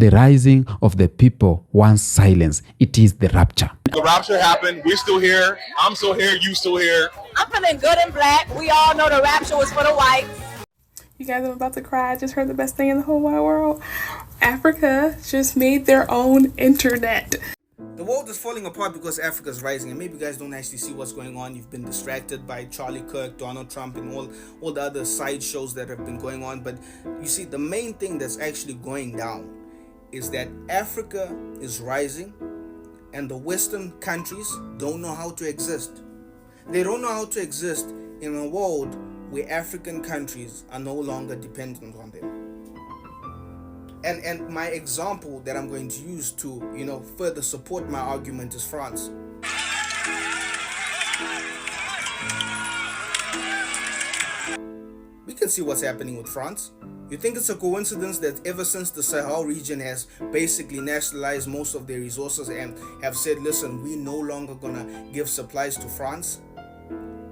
The rising of the people once silence. It is the rapture. The rapture happened. We're still here. I'm still here. You still here. I'm feeling good and black. We all know the rapture was for the whites. You guys, I'm about to cry. I just heard the best thing in the whole wide world. Africa just made their own internet. The world is falling apart because Africa is rising, and maybe you guys don't actually see what's going on. You've been distracted by Charlie Kirk, Donald Trump, and all the other side shows that have been going on. But you see, the main thing that's actually going down is that Africa is rising, and the Western countries don't know how to exist. They don't know how to exist in a world where African countries are no longer dependent on them. And my example that I'm going to use to, further support my argument is France. We can see what's happening with France. You think it's a coincidence that ever since the Sahel region has basically nationalized most of their resources and have said, listen, we're no longer gonna give supplies to France,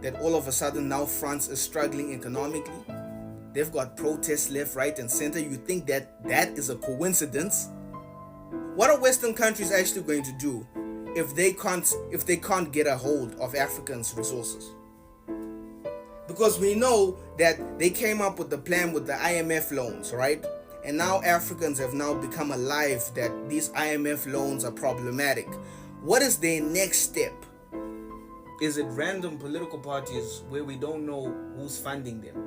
that all of a sudden now France is struggling economically? They've got protests left, right, and center. You think that is a coincidence? What are Western countries actually going to do if they can't get a hold of Africans' resources? Because we know that they came up with the plan with the IMF loans, right? And now Africans have now become alive that these IMF loans are problematic. What is their next step? Is it random political parties where we don't know who's funding them?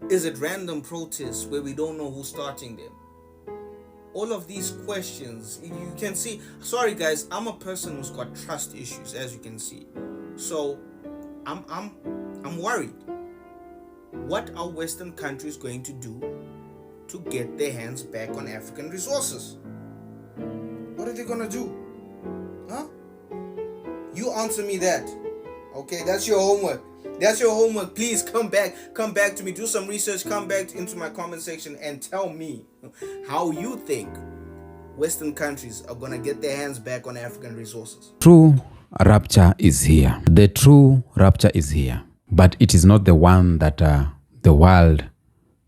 Is it random protests where we don't know who's starting them? All of these questions, you can see. Sorry guys, I'm a person who's got trust issues, as you can see. So I'm worried. What are Western countries going to do to get their hands back on African resources? What are they gonna do? Huh? You answer me that. Okay, that's your homework. That's your homework. Please come back to me. Do some research. Come back into my comment section and tell me how you think Western countries are gonna get their hands back on African resources. True rapture is here. The true rapture is here. But it is not the one that the world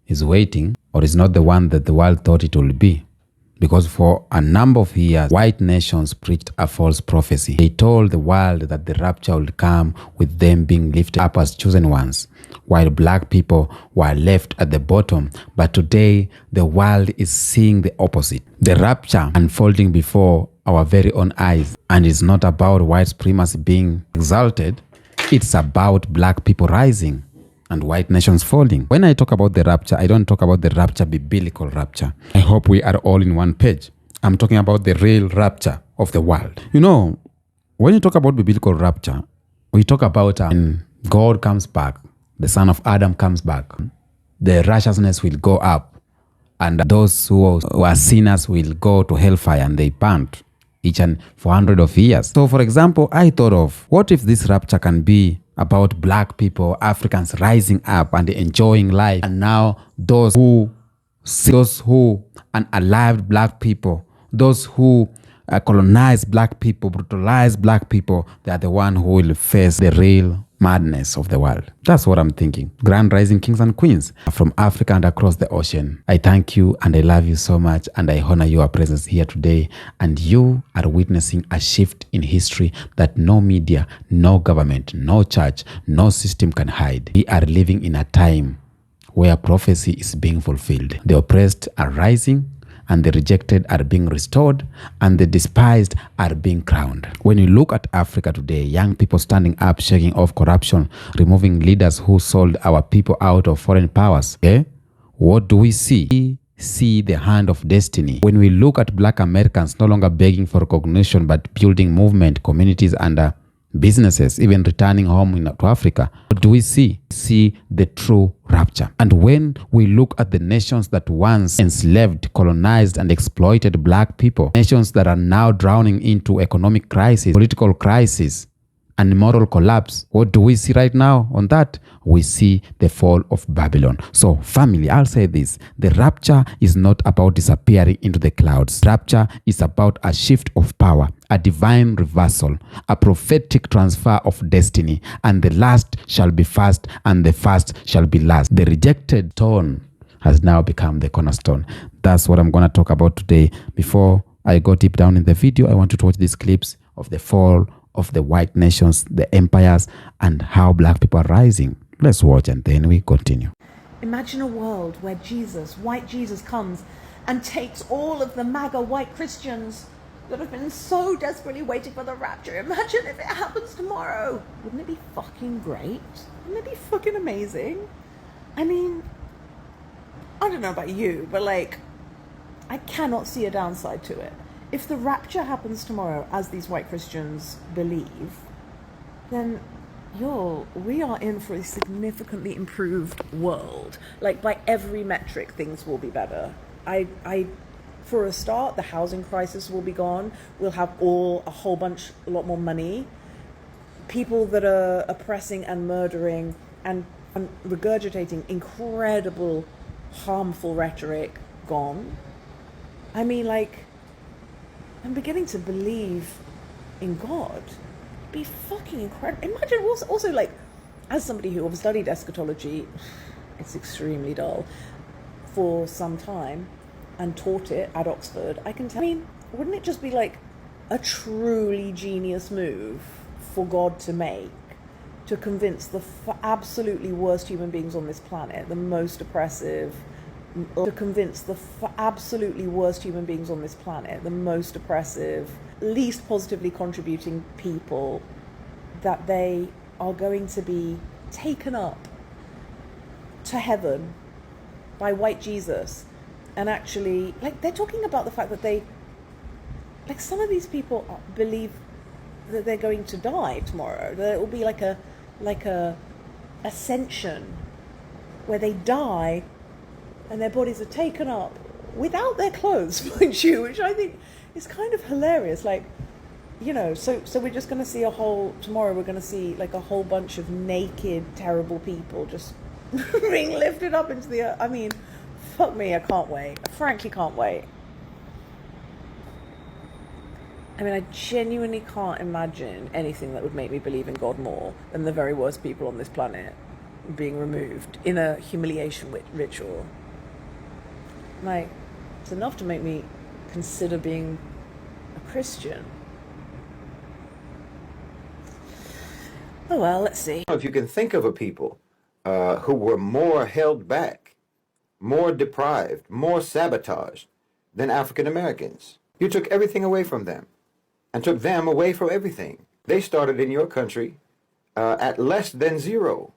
is waiting, or is not the one that the world thought it would be. Because for a number of years, white nations preached a false prophecy. They told the world that the rapture would come with them being lifted up as chosen ones, while black people were left at the bottom. But today, the world is seeing the opposite. The rapture unfolding before our very own eyes. And it's not about white supremacy being exalted. It's about black people rising and white nations falling. When I talk about the rapture, I don't talk about the rapture, biblical rapture. I hope we are all in one page. I'm talking about the real rapture of the world. When you talk about biblical rapture, we talk about when God comes back, the son of Adam comes back, the righteousness will go up, and those who are sinners will go to hellfire and they burn each and 400 of years. So for example, I thought of, what if this rapture can be about black people, Africans rising up and enjoying life, and now those who unalived black people, those who colonize black people, brutalize black people, they are the one who will face the real madness of the world. That's what I'm thinking. Grand rising kings and queens from Africa and across the ocean. I thank you and I love you so much, and I honor your presence here today. And you are witnessing a shift in history that no media, no government, no church, no system can hide. We are living in a time where prophecy is being fulfilled. The oppressed are rising, and the rejected are being restored, and the despised are being crowned. When you look at Africa today, young people standing up, shaking off corruption, removing leaders who sold our people out of foreign powers. What do we see? We see the hand of destiny. When we look at black Americans no longer begging for recognition, but building movement, communities, and businesses, even returning home to Africa, what do we see? We see the true rapture. And when we look at the nations that once enslaved, colonized, and exploited black people, nations that are now drowning into economic crisis, political crisis, and moral collapse, what do we see right now on that? We see the fall of Babylon. So family, I'll say this: the rapture is not about disappearing into the clouds. Rapture is about a shift of power, a divine reversal, a prophetic transfer of destiny, and the last shall be first and the first shall be last. The rejected tone has now become the cornerstone. That's what I'm going to talk about today. Before I go deep down in the video, I want you to watch these clips of the fall of the white nations, the empires, and how black people are rising. Let's watch and then we continue. Imagine a world where Jesus, white Jesus, comes and takes all of the MAGA white Christians that have been so desperately waiting for the rapture. Imagine if it happens tomorrow. Wouldn't it be fucking great? Wouldn't it be fucking amazing? I mean, I don't know about you, but like, I cannot see a downside to it. If the rapture happens tomorrow, as these white Christians believe, then we are in for a significantly improved world. Like, by every metric, things will be better. For a start, the housing crisis will be gone. We'll have a lot more money. People that are oppressing and murdering and regurgitating incredible, harmful rhetoric, gone. I mean, like, I'm beginning to believe in God. It'd be fucking incredible. Imagine also like, as somebody who have studied eschatology, it's extremely dull, for some time, and taught it at Oxford, I mean, wouldn't it just be like a truly genius move for God to make, to convince the absolutely worst human beings on this planet, the most oppressive, least positively contributing people, that they are going to be taken up to heaven by white Jesus? And actually, like, they're talking about the fact that some of these people believe that they're going to die tomorrow. That it will be like a ascension where they die and their bodies are taken up without their clothes, mind you, which I think is kind of hilarious. Like, you know, so we're just going to see tomorrow we're going to see like a whole bunch of naked, terrible people just being lifted up into the earth. I mean, fuck me, I can't wait. I frankly can't wait. I mean, I genuinely can't imagine anything that would make me believe in God more than the very worst people on this planet being removed in a humiliation ritual. Like, it's enough to make me consider being a Christian. Oh well, let's see. If you can think of a people who were more held back, more deprived, more sabotaged than African Americans. You took everything away from them and took them away from everything. They started in your country at less than zero,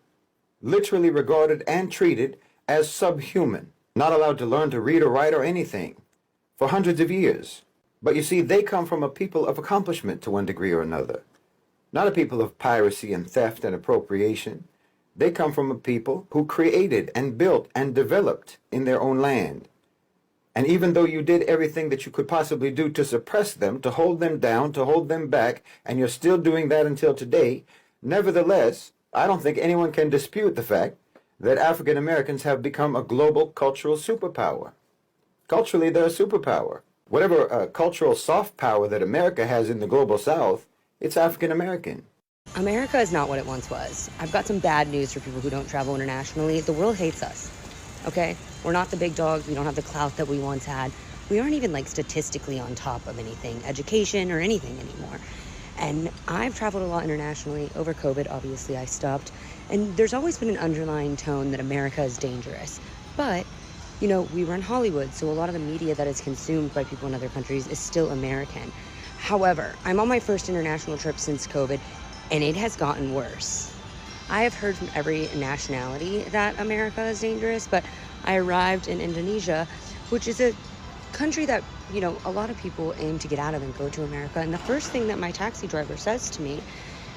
literally regarded and treated as subhuman, not allowed to learn to read or write or anything for hundreds of years. But you see, they come from a people of accomplishment to one degree or another, not a people of piracy and theft and appropriation. They come from a people who created and built and developed in their own land. And even though you did everything that you could possibly do to suppress them, to hold them down, to hold them back, and you're still doing that until today, nevertheless, I don't think anyone can dispute the fact that African Americans have become a global cultural superpower. Culturally, they're a superpower. Whatever cultural soft power that America has in the global South, it's African American. America is not what it once was. I've got some bad news for people who don't travel internationally. The world hates us, okay? We're not the big dogs. We don't have the clout that we once had. We aren't even like statistically on top of anything, education or anything anymore. And I've traveled a lot internationally. Over COVID, obviously, I stopped. And there's always been an underlying tone that America is dangerous. But, you know, we run Hollywood, so a lot of the media that is consumed by people in other countries is still American. However, I'm on my first international trip since COVID, and it has gotten worse. I have heard from every nationality that America is dangerous, but I arrived in Indonesia, which is a country that, you know, a lot of people aim to get out of and go to America. And the first thing that my taxi driver says to me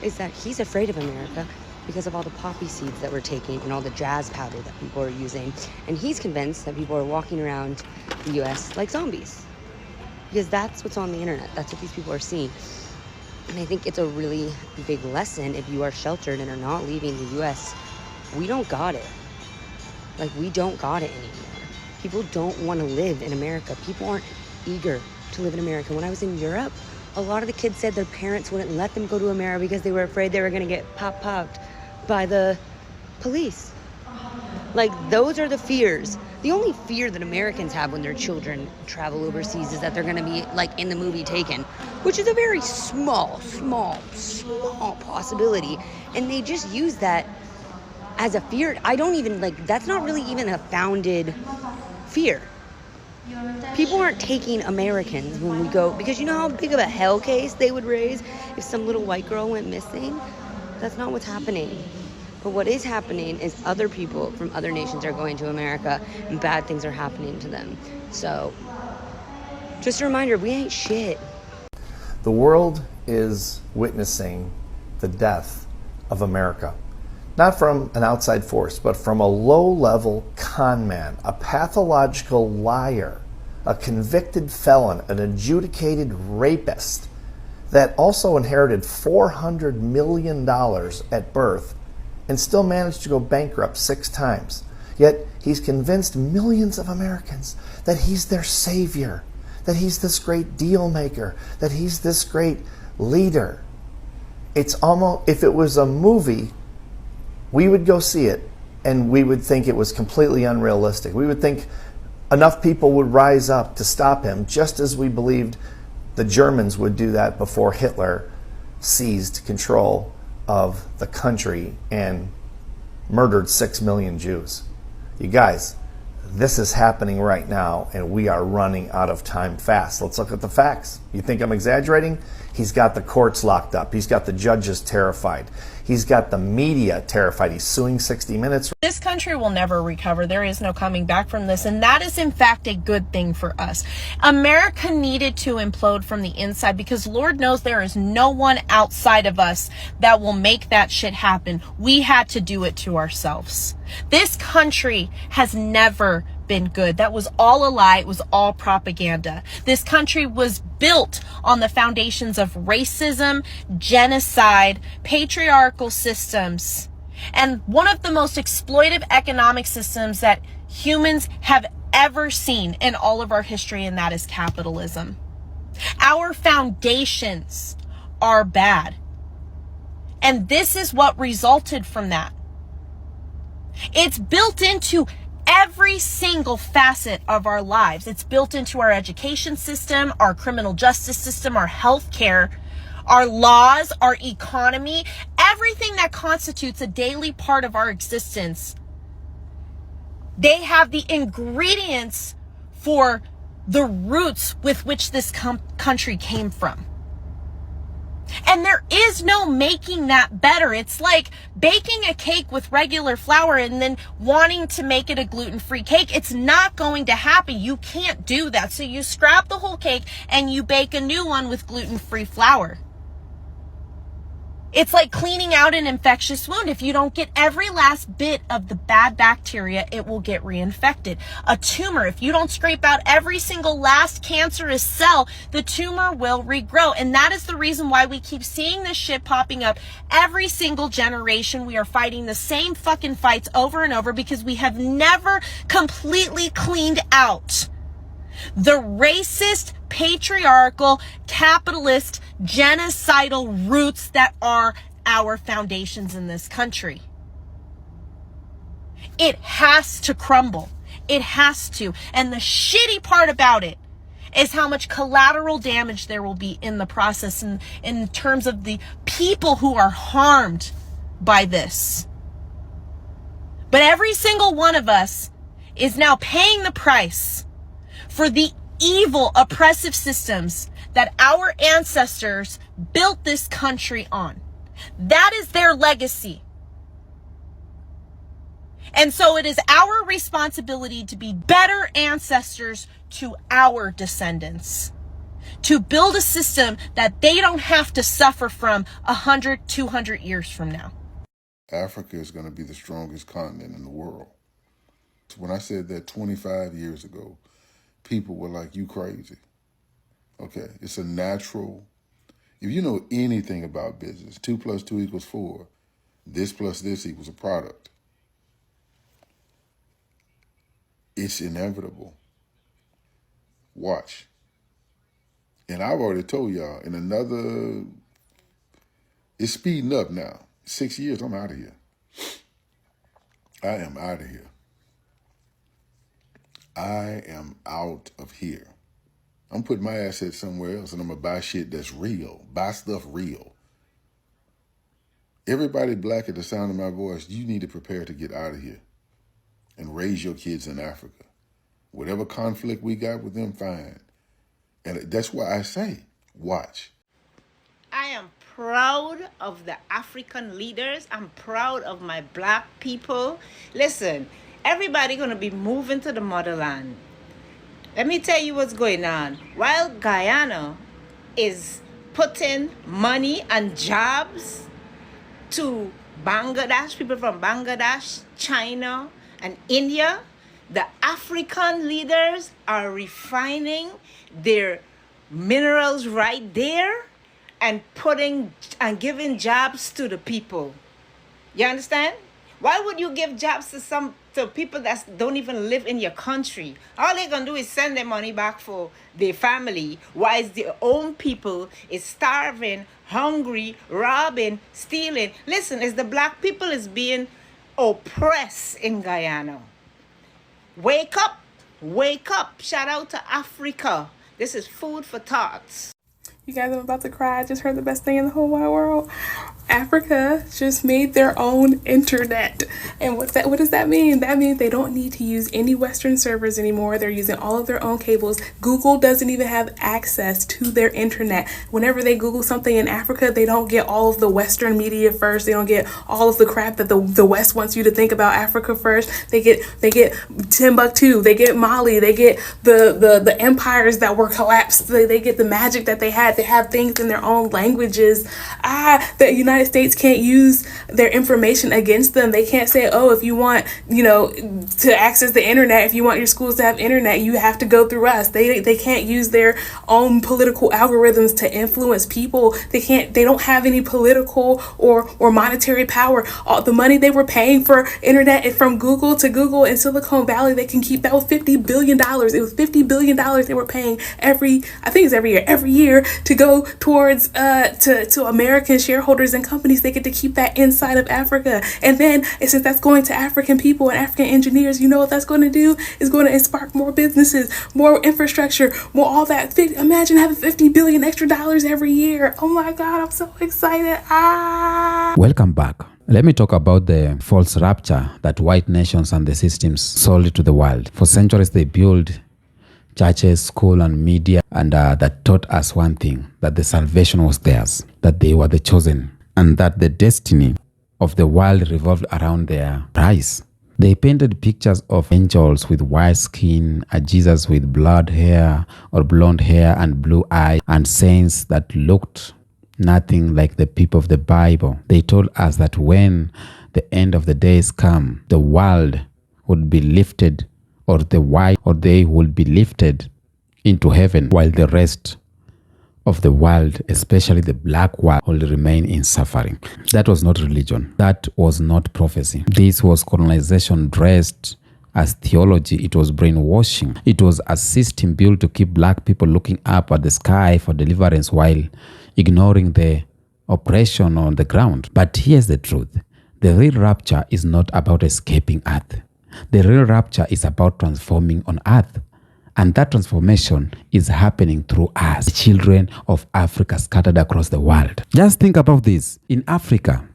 is that he's afraid of America because of all the poppy seeds that we're taking and all the jazz powder that people are using. And he's convinced that people are walking around the US like zombies, because that's what's on the internet. That's what these people are seeing. And I think it's a really big lesson if you are sheltered and are not leaving the US. We don't got it. Like, we don't got it anymore. People don't want to live in America. People aren't eager to live in America. When I was in Europe, a lot of the kids said their parents wouldn't let them go to America because they were afraid they were going to get popped by the police. Like, those are the fears The only fear that Americans have when their children travel overseas is that they're going to be like in the movie Taken, which is a very small possibility. And they just use that as a fear. I don't even like, that's not really even a founded fear. People aren't taking Americans when we go, because you know how big of a hell case they would raise if some little white girl went missing? That's not what's happening. But what is happening is other people from other nations are going to America and bad things are happening to them. So, just a reminder, we ain't shit. The world is witnessing the death of America. Not from an outside force, but from a low-level con man, a pathological liar, a convicted felon, an adjudicated rapist that also inherited $400 million at birth and still managed to go bankrupt 6 times. Yet he's convinced millions of Americans that he's their savior, that he's this great deal maker, that he's this great leader. It's almost, if it was a movie, we would go see it and we would think it was completely unrealistic. We would think enough people would rise up to stop him, just as we believed the Germans would do that before Hitler seized control of the country and murdered 6 million Jews. You guys, this is happening right now and we are running out of time fast. Let's look at the facts. You think I'm exaggerating? He's got the courts locked up. He's got the judges terrified. He's got the media terrified. He's suing 60 Minutes. This country will never recover. There is no coming back from this. And that is, in fact, a good thing for us. America needed to implode from the inside because Lord knows there is no one outside of us that will make that shit happen. We had to do it to ourselves. This country has never been good. That was all a lie. It was all propaganda. This country was built on the foundations of racism, genocide, patriarchal systems, and one of the most exploitive economic systems that humans have ever seen in all of our history, and that is capitalism. Our foundations are bad. And this is what resulted from that. It's built into every single facet of our lives. It's built into our education system, our criminal justice system, our healthcare, our laws, our economy, everything that constitutes a daily part of our existence. They have the ingredients for the roots with which this country came from. And there is no making that better. It's like baking a cake with regular flour and then wanting to make it a gluten-free cake. It's not going to happen. You can't do that. So you scrap the whole cake and you bake a new one with gluten-free flour. It's like cleaning out an infectious wound. If you don't get every last bit of the bad bacteria, it will get reinfected. A tumor, if you don't scrape out every single last cancerous cell, the tumor will regrow. And that is the reason why we keep seeing this shit popping up every single generation. We are fighting the same fucking fights over and over because we have never completely cleaned out the racist, patriarchal, capitalist, genocidal roots that are our foundations in this country. It has to crumble. It has to. And the shitty part about it is how much collateral damage there will be in the process in terms of the people who are harmed by this. But every single one of us is now paying the price for the evil, oppressive systems that our ancestors built this country on. That is their legacy. And so it is our responsibility to be better ancestors to our descendants, to build a system that they don't have to suffer from 100, 200 years from now. Africa is going to be the strongest continent in the world. When I said that 25 years ago, people were like, you crazy. Okay, it's a natural, if you know anything about business, 2 + 2 = 4, this plus this equals a product. It's inevitable. Watch. And I've already told y'all, in another, it's speeding up now. 6 years, I'm out of here. I am out of here. I am out of here. I'm putting my assets somewhere else and I'm going to buy shit that's real. Buy stuff real. Everybody black at the sound of my voice, you need to prepare to get out of here and raise your kids in Africa. Whatever conflict we got with them, fine. And that's why I say, watch. I am proud of the African leaders. I'm proud of my black people. Listen, everybody gonna be moving to the motherland. Let me tell you what's going on. While Guyana is putting money and jobs to Bangladesh, people from Bangladesh, China, and India, the African leaders are refining their minerals right there and putting and giving jobs to the people. You understand? Why would you give jobs to people that don't even live in your country? All they're gonna do is send their money back for their family, while their own people is starving, hungry, robbing, stealing. Listen, it's the black people is being oppressed in Guyana. Wake up, wake up. Shout out to Africa. This is food for thoughts. You guys, I'm about to cry. I just heard the best thing in the whole wide world. Africa just made their own internet. And what does that mean? That means they don't need to use any Western servers anymore. They're using all of their own cables. Google doesn't even have access to their internet. Whenever they Google something in Africa, they don't get all of the Western media first. They don't get all of the crap that the West wants you to think about Africa first. They get Timbuktu, they get Mali, they get the empires that were collapsed. They get the magic that they had. They have things in their own languages. The United States can't use their information against them. They can't say, oh, if you want, to access the internet, if you want your schools to have internet, you have to go through us. They can't use their own political algorithms to influence people. They don't have any political or monetary power. All the money they were paying for internet and from Google to Google in Silicon Valley, they can keep. That was $50 billion. It was $50 billion they were paying every year to go towards to American shareholders and companies. They get to keep that inside of Africa. And then since that's going to African people and African engineers, you know what that's going to do? Is going to spark more businesses, more infrastructure, more all that. Imagine having $50 billion extra dollars every year. Oh my God, I'm so excited. Welcome back. Let me talk about the false rapture that white nations and the systems sold to the world. For centuries, they built churches, school, and media, and that taught us one thing, that the salvation was theirs, that they were the chosen, and that the destiny of the world revolved around their rise. They painted pictures of angels with white skin, a Jesus with blonde hair and blue eyes, and saints that looked nothing like the people of the Bible. They told us that when the end of the days come, the world would be lifted, or they would be lifted into heaven, while the rest of the world, especially the black world, will remain in suffering. That was not religion. That was not prophecy. This was colonization dressed as theology. It was brainwashing. It was a system built to keep black people looking up at the sky for deliverance while ignoring the oppression on the ground. But here's the truth. The real rapture is not about escaping earth. The real rapture is about transforming on earth. And that transformation is happening through us, children of Africa scattered across the world. Just think about this. In Africa,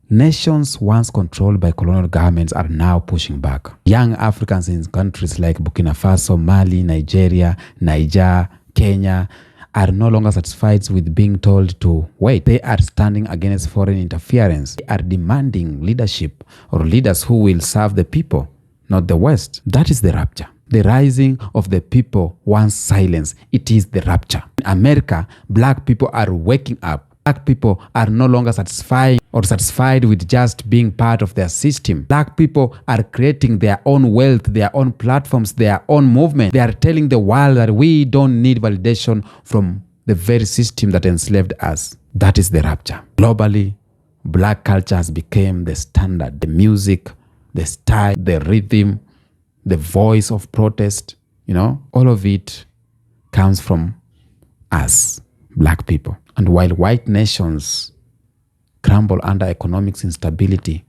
nations once controlled by colonial governments are now pushing back. Young Africans in countries like Burkina Faso, Mali, Nigeria, Niger, Kenya are no longer satisfied with being told to wait. They are standing against foreign interference. They are demanding leadership or leaders who will serve the people, not the West. That is the rapture. The rising of the people once silenced. It is the rapture. In America, black people are waking up. Black people are no longer satisfied with just being part of their system. Black people are creating their own wealth, their own platforms, their own movement. They are telling the world that we don't need validation from the very system that enslaved us. That is the rapture. Globally, black culture has become the standard. The music, the style, the rhythm, the voice of protest, all of it comes from us, black people. And while white nations crumble under economic instability,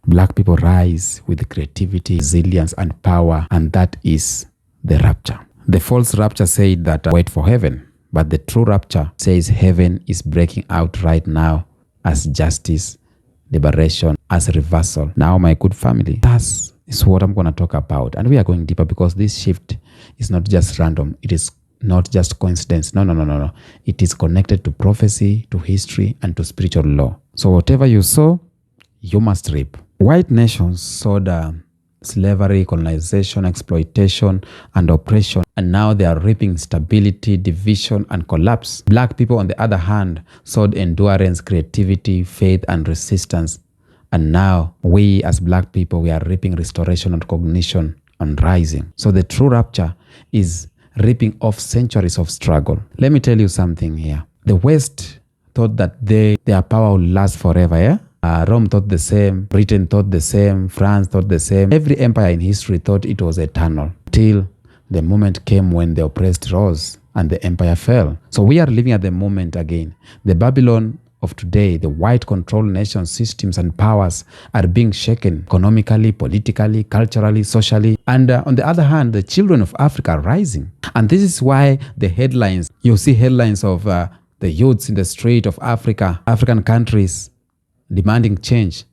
Black people rise with creativity, resilience, and power, and that is the rapture. The false rapture said that wait for heaven, but the true rapture says heaven is breaking out right now as justice, liberation, as reversal. Now, my good family, that's what I'm going to talk about. And we are going deeper because this shift is not just random. It is not just coincidence. No. It is connected to prophecy, to history, and to spiritual law. So whatever you sow, you must reap. White nations sowed slavery, colonization, exploitation, and oppression, and now they are reaping stability, division, and collapse. Black people, on the other hand, sowed endurance, creativity, faith, and resistance. And now we as black people, we are reaping restoration and recognition and rising. So the true rapture is ripping off centuries of struggle. Let me tell you something here. The West thought that their power will last forever, yeah? Rome thought the same, Britain thought the same, France thought the same. Every empire in history thought it was eternal, till the moment came when the oppressed rose and the empire fell. So we are living at the moment again. The Babylon of today, the white control nation systems and powers are being shaken economically, politically, culturally, socially. And on the other hand, the children of Africa are rising. And this is why the headlines, you see headlines of the youths in the street of Africa, African countries demanding change.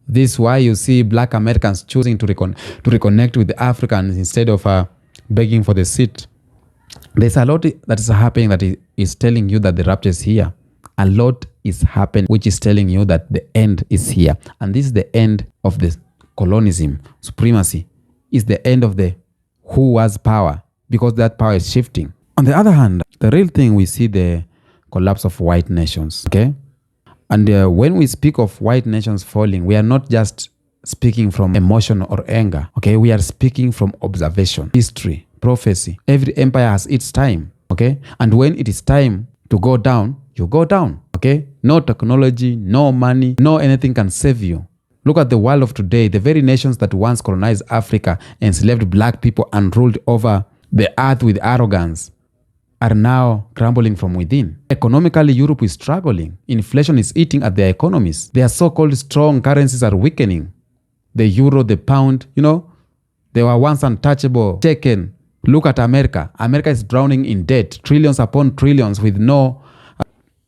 This is why you see black Americans choosing to reconnect with the Africans instead of begging for the seat. There's a lot that is happening that is telling you that the rapture is here. A lot is happening which is telling you that the end is here. And this is the end of the colonialism, supremacy. It's the end of the who has power, because that power is shifting. On the other hand, the real thing, we see the collapse of white nations, okay? And when we speak of white nations falling, we are not just speaking from emotion or anger, okay? We are speaking from observation, history, prophecy. Every empire has its time, okay? And when it is time to go down, you go down, okay? No technology, no money, no anything can save you. Look at the world of today. The very nations that once colonized Africa, enslaved black people, and ruled over the earth with arrogance are now crumbling from within. Economically, Europe is struggling. Inflation is eating at their economies. Their so-called strong currencies are weakening. The euro, the pound, they were once untouchable, taken. Look at America. America is drowning in debt, trillions upon trillions with no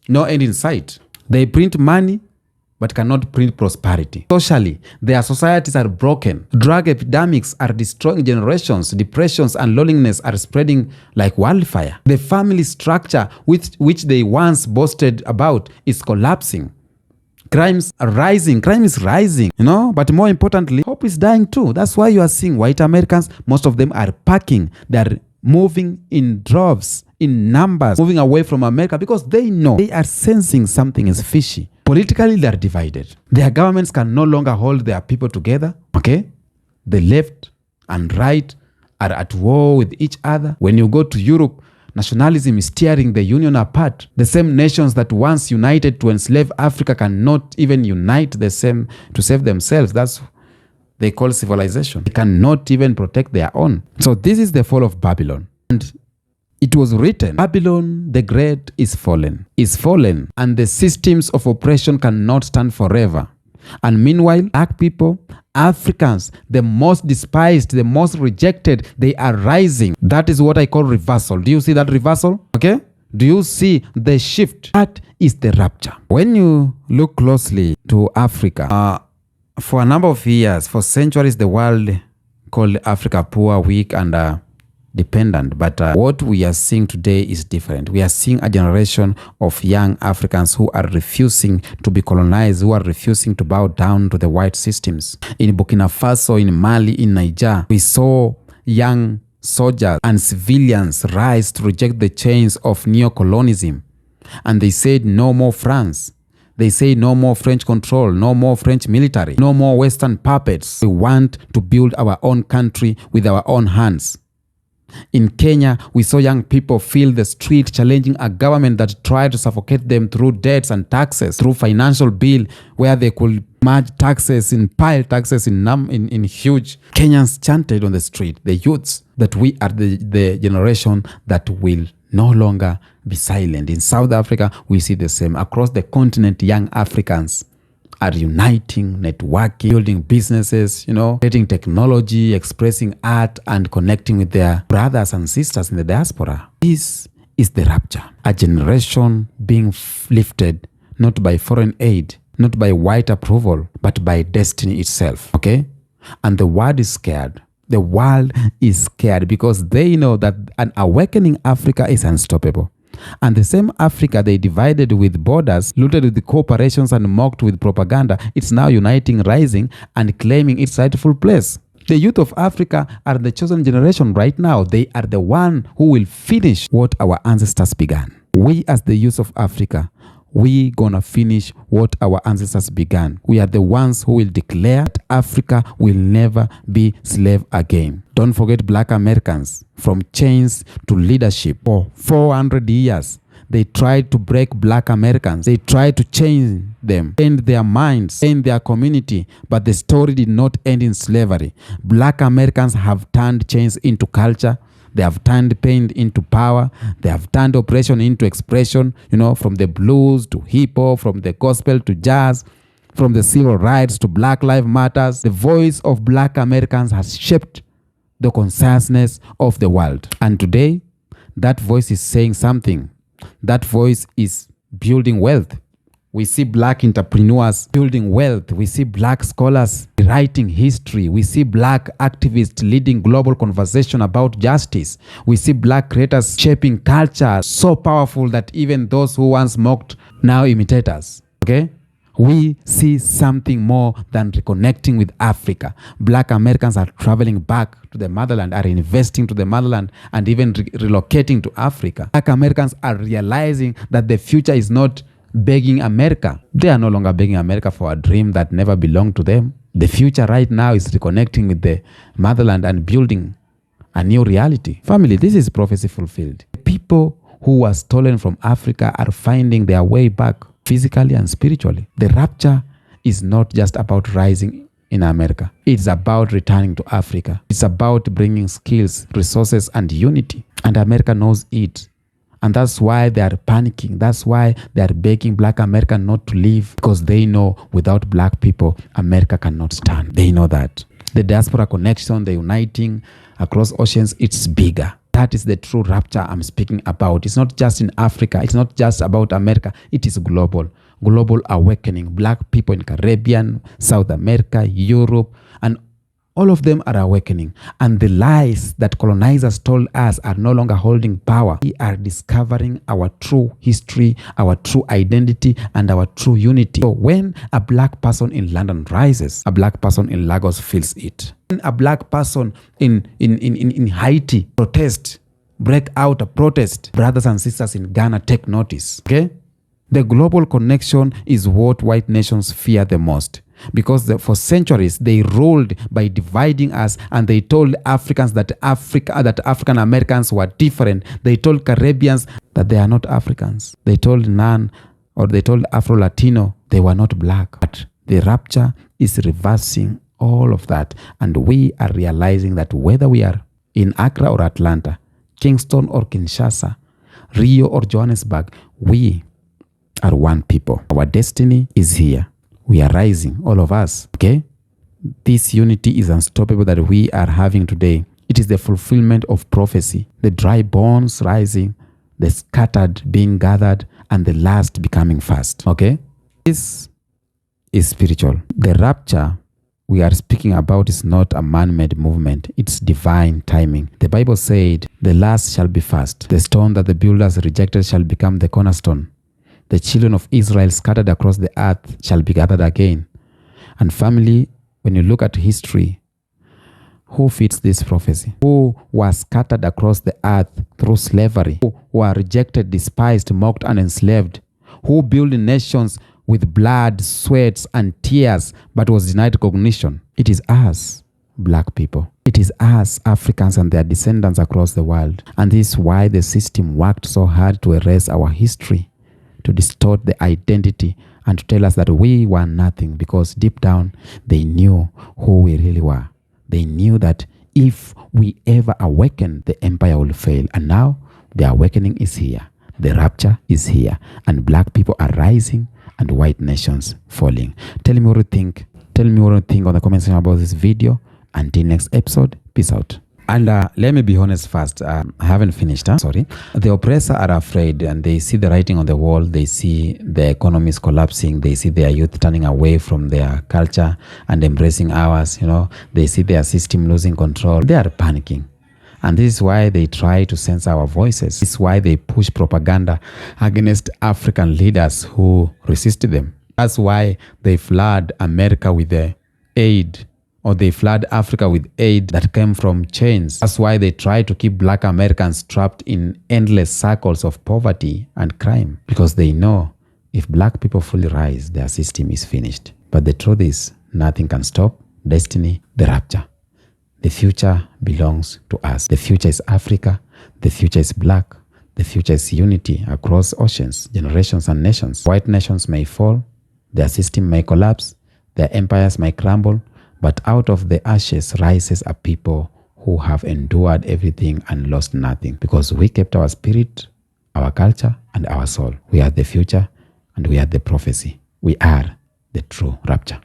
end in sight. They print money, but cannot print prosperity. Socially, their societies are broken. Drug epidemics are destroying generations. Depressions and loneliness are spreading like wildfire. The family structure which they once boasted about is collapsing. Crimes are rising. Crime is rising, but more importantly, hope is dying too. That's why you are seeing white Americans, most of them are packing. They're moving in droves, in numbers, moving away from America because they know, they are sensing something is fishy. Politically, they are divided. Their governments can no longer hold their people together, okay? The left and right are at war with each other. When you go to Europe, nationalism is tearing the union apart. The same nations that once united to enslave Africa cannot even unite the same to save themselves. That's they call civilization. They cannot even protect their own. So this is the fall of Babylon. And it was written, Babylon the Great is fallen, and the systems of oppression cannot stand forever. And meanwhile, black people, Africans, the most despised, the most rejected, they are rising. That is what I call reversal. Do you see that reversal? Okay? Do you see the shift? That is the rapture. When you look closely to Africa, for a number of years, for centuries, the world called Africa poor, weak, and dependent. But what we are seeing today is different. We are seeing a generation of young Africans who are refusing to be colonized, who are refusing to bow down to the white systems. In Burkina Faso, in Mali, in Niger, we saw young soldiers and civilians rise to reject the chains of neo-colonialism. And they said, no more France. They say no more French control, no more French military, no more Western puppets. We want to build our own country with our own hands. In Kenya, we saw young people fill the street challenging a government that tried to suffocate them through debts and taxes, through financial bill where they could merge taxes and pile taxes in huge. Kenyans chanted on the street, the youths, that we are the generation that will no longer be silent. In South Africa, we see the same. Across the continent, young Africans are uniting, networking, building businesses, creating technology, expressing art, and connecting with their brothers and sisters in the diaspora. This is the rapture. A generation being lifted not by foreign aid, not by white approval, but by destiny itself. Okay? And the world is scared. The world is scared because they know that an awakening Africa is unstoppable. And the same Africa they divided with borders, looted with corporations, and mocked with propaganda, it's now uniting, rising, and claiming its rightful place. The youth of Africa are the chosen generation right now. They are the one who will finish what our ancestors began. We as the youth of Africa, we gonna finish what our ancestors began. We are the ones who will declare that Africa will never be slave again. Don't forget Black Americans. From chains to leadership. For 400 years, they tried to break Black Americans. They tried to change them, end their minds, end their community. But the story did not end in slavery. Black Americans have turned chains into culture. They have turned pain into power. They have turned oppression into expression, from the blues to hip hop, from the gospel to jazz, from the civil rights to Black Lives Matters. The voice of Black Americans has shaped the consciousness of the world. And today, that voice is saying something. That voice is building wealth. We see Black entrepreneurs building wealth. We see Black scholars writing history. We see Black activists leading global conversation about justice. We see Black creators shaping culture so powerful that even those who once mocked now imitate us. Okay? We see something more than reconnecting with Africa. Black Americans are traveling back to the motherland, are investing to the motherland, and even relocating to Africa. Black Americans are realizing that the future is not begging America. They are no longer begging America for a dream that never belonged to them. The future right now is reconnecting with the motherland and building a new reality. Family, this is prophecy fulfilled. People who were stolen from Africa are finding their way back physically and spiritually. The rapture is not just about rising in America. It's about returning to Africa. It's about bringing skills, resources, and unity. And America knows it. And that's why they are panicking. That's why they are begging Black America not to leave, because they know without Black people, America cannot stand. They know that. The diaspora connection, the uniting across oceans, it's bigger. That is the true rapture I'm speaking about. It's not just in Africa. It's not just about America. It is global. Global awakening. Black people in Caribbean, South America, Europe, and all of them are awakening. And the lies that colonizers told us are no longer holding power. We are discovering our true history, our true identity, and our true unity. So when a Black person in London rises, a Black person in Lagos feels it. When a Black person in Haiti break out a protest, brothers and sisters in Ghana take notice. Okay? The global connection is what white nations fear the most. Because for centuries they ruled by dividing us, and they told Africans that African Americans were different. They told Caribbeans that they are not Africans. They told Afro-Latino they were not Black. But the rapture is reversing all of that, and we are realizing that whether we are in Accra or Atlanta, Kingston or Kinshasa, Rio or Johannesburg, we are one people. Our destiny is here. We are rising, all of us, okay? This unity is unstoppable that we are having today. It is the fulfillment of prophecy. The dry bones rising, the scattered being gathered, and the last becoming first, okay? This is spiritual. The rapture we are speaking about is not a man-made movement. It's divine timing. The Bible said, the last shall be first. The stone that the builders rejected shall become the cornerstone. The children of Israel scattered across the earth shall be gathered again. And family, when you look at history, who fits this prophecy? Who were scattered across the earth through slavery? Who were rejected, despised, mocked, and enslaved? Who built nations with blood, sweats, and tears, but was denied recognition? It is us, Black people. It is us, Africans, and their descendants across the world. And this is why the system worked so hard to erase our history, to distort the identity, and to tell us that we were nothing, because deep down they knew who we really were. They knew that if we ever awaken, the empire will fail. And now the awakening is here. The rapture is here. And Black people are rising and white nations falling. Tell me what you think. Tell me what you think on the comment section about this video. Until next episode, peace out. And let me be honest first, I haven't finished, sorry. The oppressor are afraid and they see the writing on the wall, they see the economies collapsing, they see their youth turning away from their culture and embracing ours, they see their system losing control. They are panicking. And this is why they try to censor our voices. This is why they push propaganda against African leaders who resisted them. That's why they flood America with the aid, or they flood Africa with aid that came from chains. That's why they try to keep black Americans trapped in endless cycles of poverty and crime. Because they know if black people fully rise, their system is finished. But the truth is, nothing can stop destiny, the rapture. The future belongs to us. The future is Africa. The future is black. The future is unity across oceans, generations, and nations. White nations may fall. Their system may collapse. Their empires may crumble. But out of the ashes rises a people who have endured everything and lost nothing. Because we kept our spirit, our culture, and our soul. We are the future and we are the prophecy. We are the true rapture.